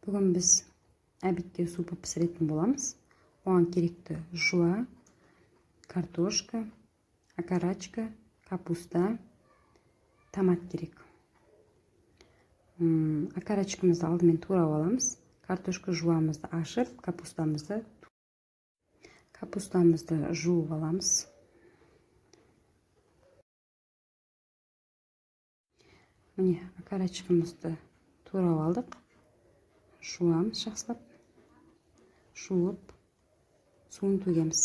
Бүгін біз обедке супы пісіретін боламыз. Оған керекті жуа, картошка, окорочка, капуста, томат керек. Окорочкамызды алдымен турап аламыз. Картошка жуамызды ашып, капустамызды жуып аламыз. Міне, окорочкамызды турап алдық. Жуамыз жақсылап. Жуып, суын төгеміз.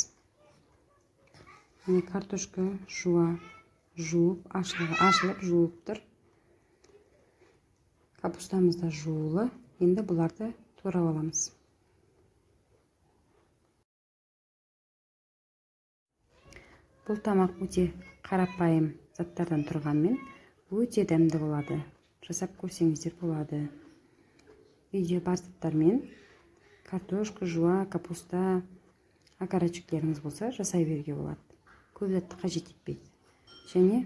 Міне, картошка жуа, жуып, ашылып жуып тұр. Капустамыз да жуылы. Енді бұларды турап аламыз. Бұл тамақ өте қарапайым заттардан тұрғанмен өте дәмді болады. Жасап көрсеңіздер болады. Үйде бар заттармен картошка, жуа, капуста, окорочкаларыңыз болса, жасай беруге болады. Көп затты қажет етпейді. Және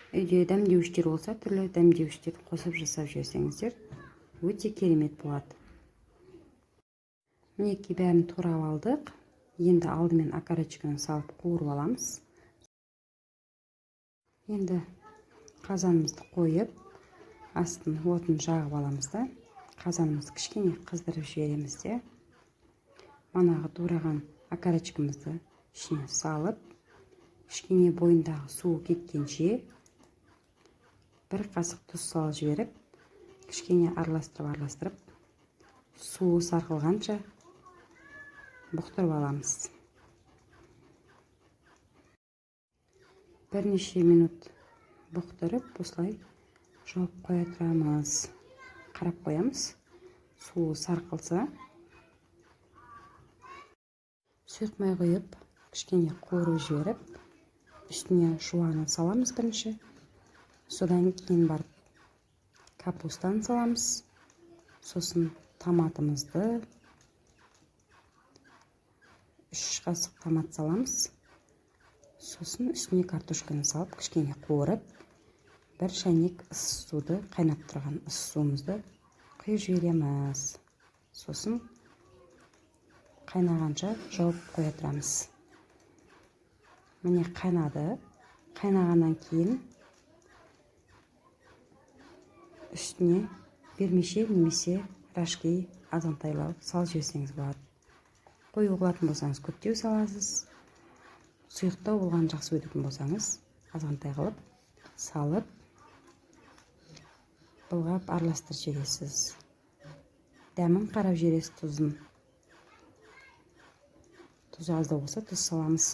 үйде дәмдеуіштер болса, түрлі дәмдеуіштерді қосып жасап жіберсеңіздер, өте керемет болады. Мінекей бәрін турап алдық. Енді алдымен окорочканы салып қуырып аламыз. Енді қазанымызды қойып, астын отын жағып аламыз да, қазанымызды кішкене қыздырып жібереміз де. Манағы тураған окорочкамызды ішіне салып, кішкене бойындағы суы кеткенше бір қасық тұз салып жіберіп, кішкене араластырып, суы сарқылғанша бұқтырып аламыз. Бірнеше минут бұқтырып, осылай жауып қоя тұрамыз. Қарап қоямыз. Суы сарқылса, сұйытмай қойып, кішкене қуырып жіберіп, үстіне жуаны саламыз бірінші. Содан кейін барып капустаны саламыз. Сосын томатымызды, 3 қасық томат саламыз. Сосын үстіне картошканы салып, кішкене қуырып, бір шәйнек ыстық суды, қайнап тұрған ыстық суымызды құйып жібереміз. Сосын қайнағанша жауып қоя тұрамыз. Міне қайнады. Қайнағаннан кейін үстіне бермеше немесе рашки азғантайлау салып жіберсеңіз болады. Қою қылатын болсаңыз көптеу саласыз. Сұйықтау болған жақсы өтетін болсаңыз, азғантай қылып салып, былғап араластырып жібересіз. Дәмін қарап жібересіз, тұзын. Тұзы аздау болса, тұз саламыз.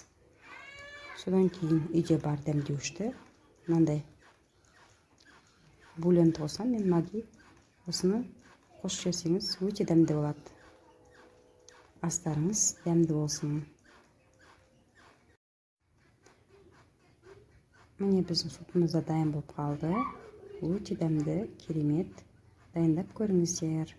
Содан кейін үйде бар дәмдеуішті, мынандай бульонды қосам, мен маги, осыны қосып жіберсеңіз өте дәмді болады. Астарыңыз дәмді болсын. Міне біздің супымыз да дайын болып қалды. Өте дәмді, керемет. Дайындап көріңіздер.